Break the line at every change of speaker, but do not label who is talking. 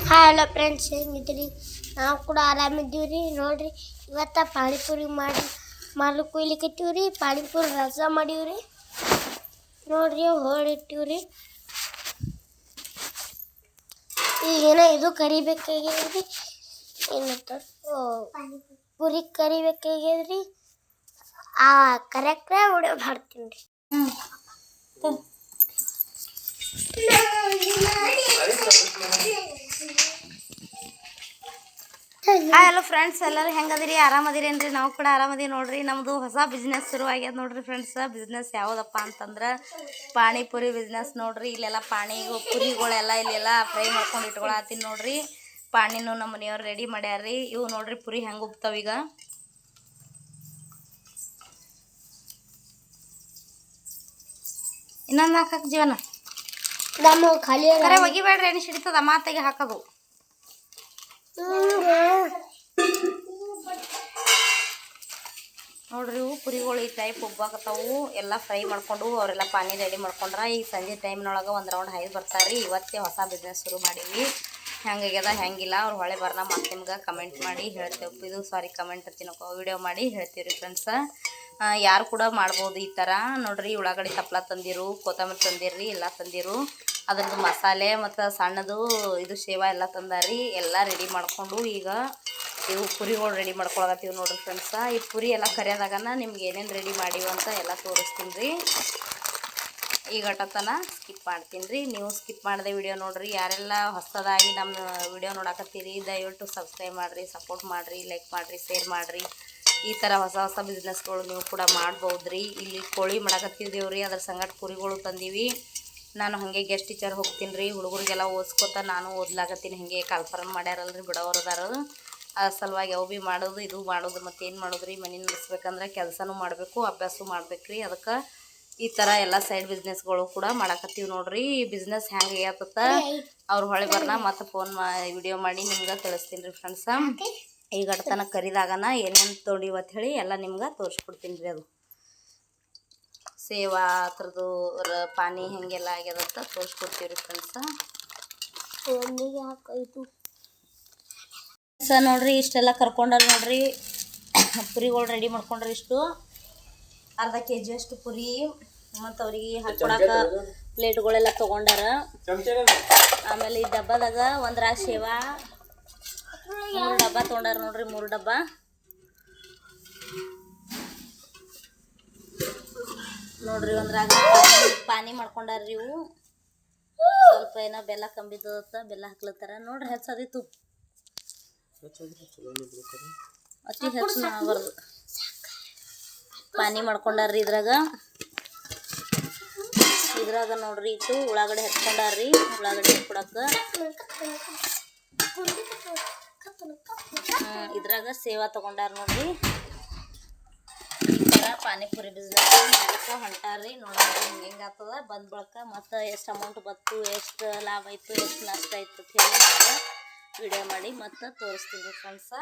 Hello friends, ಹೆಂಗಿದ್ರಿ? ನಾವು ಕೂಡ ಆರಾಮಿದ್ದೀವ್ರಿ. ನೋಡ್ರಿ, ಇವತ್ತು ಪಾನಿಪುರಿ ಮಾಡ್ಲಿಕ್ಕೆ ಕೊಯ್ಲಿಕ್ಕತ್ತೀವ್ರಿ. ಪಾನಿಪುರಿ ರಸ ಮಾಡೀವ್ರಿ. ನೋಡ್ರಿ, ಹೊಳಿಟ್ಟಿವ್ರಿ. ಈಗೇನೋ ಇದು ಕರಿಬೇಕಾಗ್ಯದ್ರಿ. ಏನಂತ ಪುರಿ ಕರಿಬೇಕಾಗ್ಯದ್ರಿ. ಕರೆಕ್ಟ್ ವಿಡಿಯೋ ಮಾಡ್ತೀನಿ ರೀ.
ಹಲೋ ಫ್ರೆಂಡ್ಸ್, ಎಲ್ಲರೂ ಹೆಂಗದಿರಿ? ಆರಾಮದಿರೇನ್ರಿ? ನಾವು ಕೂಡ ಆರಾಮದೀವಿ ನೋಡ್ರಿ. ನಮ್ಮದು ಹೊಸ ಬಿಸ್ನೆಸ್ ಶುರು ಆಗ್ಯದ ನೋಡ್ರಿ ಫ್ರೆಂಡ್ಸ್. ಬಿಸ್ನೆಸ್ ಯಾವುದಪ್ಪ ಅಂತಂದ್ರೆ ಪಾನಿಪುರಿ ಬಿಸ್ನೆಸ್ ನೋಡ್ರಿ. ಇಲ್ಲೆಲ್ಲ ಪುರಿಗಳೆಲ್ಲ ಇಲ್ಲೆಲ್ಲ ಫ್ರೈ ಮಾಡ್ಕೊಂಡು ಇಟ್ಕೊಳತ್ತೀನಿ ನೋಡ್ರಿ. ಪಾನಿನೂ ನಮ್ಮ ಮನೆಯವ್ರು ರೆಡಿ ಮಾಡ್ಯಾರ್ರಿ. ಇವು ನೋಡ್ರಿ ಪುರಿ ಹೆಂಗೆ ಉಬ್ತಾವೀಗ. ಇನ್ನೊಂದು ಹಾಕಕ್ಕೆ ಜೀವನ
ಖಾಲಿ
ಕರೆ ಒಗಿಬೇಡ್ರಿ, ಎಣ್ಣೆ ಸಿಡಿತದ ಮಾತೆಗೆ ಹಾಕೋದು. ನೋಡ್ರಿ, ಇವು ಪುರಿಗಳು ಈ ಟೈಪ್ ಉಬ್ಬಾಕತ್ತಾವು. ಎಲ್ಲ ಫ್ರೈ ಮಾಡ್ಕೊಂಡು ಅವರೆಲ್ಲ ಪಾನಿ ರೆಡಿ ಮಾಡ್ಕೊಂಡ್ರ. ಈಗ ಸಂಜೆ ಟೈಮ್ನೊಳಗೆ ಒಂದು ರೌಂಡ್ ಹೈದು ಬರ್ತಾರೆ. ಇವತ್ತೇ ಹೊಸ ಬಿಸ್ನೆಸ್ ಶುರು ಮಾಡೀವಿ. ಹೆಂಗಾಗ್ಯದ ಹೆಂಗಿಲ್ಲ ಅವ್ರು ಹೊಳೆ ಬರ್ನ ಮತ್ತೆ ನಿಮ್ಗೆ ಕಮೆಂಟ್ ಮಾಡಿ ಹೇಳ್ತೇವೆ. ಕಮೆಂಟ್ ತಿನ್ನೋಕೆ ವಿಡಿಯೋ ಮಾಡಿ ಹೇಳ್ತೀವಿ ರೀ ಫ್ರೆಂಡ್ಸ. ಯಾರು ಕೂಡ ಮಾಡ್ಬೋದು ಈ ಥರ. ನೋಡ್ರಿ, ಉಳ್ಳಾಗಡ್ಡಿ ತಪ್ಪಲ ತಂದಿರು, ಕೊತ್ತಂಬರಿ ತಂದಿರ್ರಿ, ಎಲ್ಲ ತಂದಿರು. ಅದ್ರದ್ದು ಮಸಾಲೆ ಮತ್ತು ಸಣ್ಣದು ಇದು ಶೇವ ಎಲ್ಲ ತಂದಾರಿ. ಎಲ್ಲ ರೆಡಿ ಮಾಡಿಕೊಂಡು ಈಗ ಇವು ಪುರಿಗಳು ರೆಡಿ ಮಾಡ್ಕೊಳಕತ್ತೀವಿ ನೋಡ್ರಿ ಫ್ರೆಂಡ್ಸ. ಈ ಪುರಿ ಎಲ್ಲ ಕರಿಯೋದಾಗನ ನಿಮ್ಗೆ ಏನೇನು ರೆಡಿ ಮಾಡೀವಿ ಅಂತ ಎಲ್ಲ ತೋರಿಸ್ತೀನಿ ರೀ. ಈಗ ತನ ಸ್ಕಿಪ್ ಮಾಡ್ತೀನಿ ರೀ. ನೀವು ಸ್ಕಿಪ್ ಮಾಡಿದೆ ವಿಡಿಯೋ ನೋಡಿರಿ. ಯಾರೆಲ್ಲ ಹೊಸದಾಗಿ ನಮ್ಮ ವಿಡಿಯೋ ನೋಡಕತ್ತೀರಿ ದಯವಿಟ್ಟು ಸಬ್ಸ್ಕ್ರೈಬ್ ಮಾಡಿರಿ, ಸಪೋರ್ಟ್ ಮಾಡಿರಿ, ಲೈಕ್ ಮಾಡಿರಿ, ಶೇರ್ ಮಾಡಿರಿ. ಈ ಥರ ಹೊಸ ಹೊಸ ಬಿಸ್ನೆಸ್ಗಳು ನೀವು ಕೂಡ ಮಾಡ್ಬೋದು ರೀ. ಇಲ್ಲಿ ಕೋಳಿ ಮಾಡಕತ್ತಿದ್ದೀವಿ ರೀ. ಅದ್ರ ಸಂಗಡ ಪುರಿಗಳು ತಂದೀವಿ. ನಾನು ಹಾಗೆ ಗೆಸ್ಟ್ ಟೀಚರ್ ಹೋಗ್ತೀನಿ ರೀ. ಹುಡುಗರಿಗೆಲ್ಲ ಓದಿಸ್ಕೊತ ನಾನು ಓದ್ಲಾಕತ್ತೀನಿ. ಹಾಗೆ ಕಾಲ್ಫಾರಮ್ ಮಾಡ್ಯಾರಲ್ರಿ ಬಿಡೋರದಾರು. ಅದ್ರ ಸಲುವಾಗಿ ಅವು ಭೀ ಮಾಡೋದು ಇದು ಮಾಡೋದು ಮತ್ತು ಏನು ಮಾಡೋದು ರೀ. ಮನೆ ನಡೆಸ್ಬೇಕಂದ್ರೆ ಕೆಲಸನೂ ಮಾಡಬೇಕು, ಅಭ್ಯಾಸ ಮಾಡ್ಬೇಕು ರೀ. ಅದಕ್ಕೆ ಈ ಥರ ಎಲ್ಲ ಸೈಡ್ ಬಿಸ್ನೆಸ್ಗಳು ಕೂಡ ಮಾಡಕತ್ತೀವಿ ನೋಡ್ರಿ. ಬಿಸ್ನೆಸ್ ಹೆಂಗೆ ಆಗ್ತತ್ತ ಅವ್ರು ಹೊಳೆ ಬರ್ನ ಮತ್ತು ವಿಡಿಯೋ ಮಾಡಿ ನಿಮ್ಗೆ ತಿಳಿಸ್ತೀನಿ ರೀ ಫ್ರೆಂಡ್ಸ. ಈಗ ತನ ಕರಿದಾಗನ ಏನೇನು ತೊಡಿವತ್ತು ಹೇಳಿ ಎಲ್ಲ ನಿಮ್ಗೆ ತೋರಿಸ್ಕೊಡ್ತೀನಿ ರೀ. ಅದು ಸೇವಾ ಅದ್ರದ್ದು ಪಾನಿ ಹೆಂಗೆಲ್ಲ ಆಗ್ಯದಂತ ತೋರಿಸ್ಕೊಡ್ತೀವಿ ರೀ ಫ್ರೆಂಡ್ಸ. ನೋಡ್ರಿ, ಇಷ್ಟೆಲ್ಲ ಕರ್ಕೊಂಡಾರ ನೋಡ್ರಿ. ಪುರಿಗಳು ರೆಡಿ ಮಾಡ್ಕೊಂಡ್ರಿ. ಇಷ್ಟು ಅರ್ಧ kg ಅಷ್ಟು ಪುರಿ ಮತ್ತು ಅವ್ರಿಗೆ ಹಾಕೊಳಕ ಪ್ಲೇಟ್ಗಳೆಲ್ಲ ತೊಗೊಂಡಾರ. ಆಮೇಲೆ ಈ ಡಬ್ಬದಾಗ ಒಂದ್ರಾಗ ಶೇವಾ 3 ಡಬ್ಬ ತೊಗೊಂಡಾರ ನೋಡ್ರಿ. 3 ಡಬ್ಬ ನೋಡ್ರಿ. ಒಂದ್ರಾಗ ಪಾನಿ ಮಾಡ್ಕೊಂಡಾರ್ರಿ. ಇವು ಸ್ವಲ್ಪ ಏನೋ ಬೆಲ್ಲ ಕಂಬಿದ್ದತ್ತ, ಬೆಲ್ಲ ಹಾಕ್ಲತ್ತಾರ ನೋಡ್ರಿ. ಹೆಚ್ಚದಿತ್ತು, ಅತಿ ಹೆಚ್ಚು ಆಗಬಾರ್ದು. ಪಾನಿ ಮಾಡ್ಕೊಂಡಾರ್ರಿ. ಇದ್ರಾಗ ನೋಡ್ರಿ ಇಟ್ಟು ಉಳ್ಳಾಗಡ್ಡೆ ಹಚ್ಕೊಂಡಾರ್ರಿ. ಉಳ್ಳಾಗಡ್ಡೆ ಹಾಕೊಳಕ ಇದ್ರಾಗ ಸೇವಾ ತೊಗೊಂಡಾರ ನೋಡ್ರಿ. ಈ ಥರ ಪಾನಿಪುರಿ ಬಿಸ್ನೆಸ್ ಮಾಡಕ್ಕೆ ಹೊಂಟಾರ್ರಿ. ನೋಡೋಣ ಹೆಂಗೆ ಆಗ್ತದ. ಬಂದ ಬಳಕ ಮತ್ತು ಎಷ್ಟು ಅಮೌಂಟ್ ಬತ್ತು, ಎಷ್ಟು ಲಾಭ ಆಯಿತು, ಎಷ್ಟು ನಷ್ಟ ಆಯ್ತು ಅಂತ ಹೇಳಿ ವಿಡಿಯೋ ಮಾಡಿ ಮತ್ತು ತೋರಿಸ್ತೀನಿ ಫ್ರೆಂಡ್ಸ.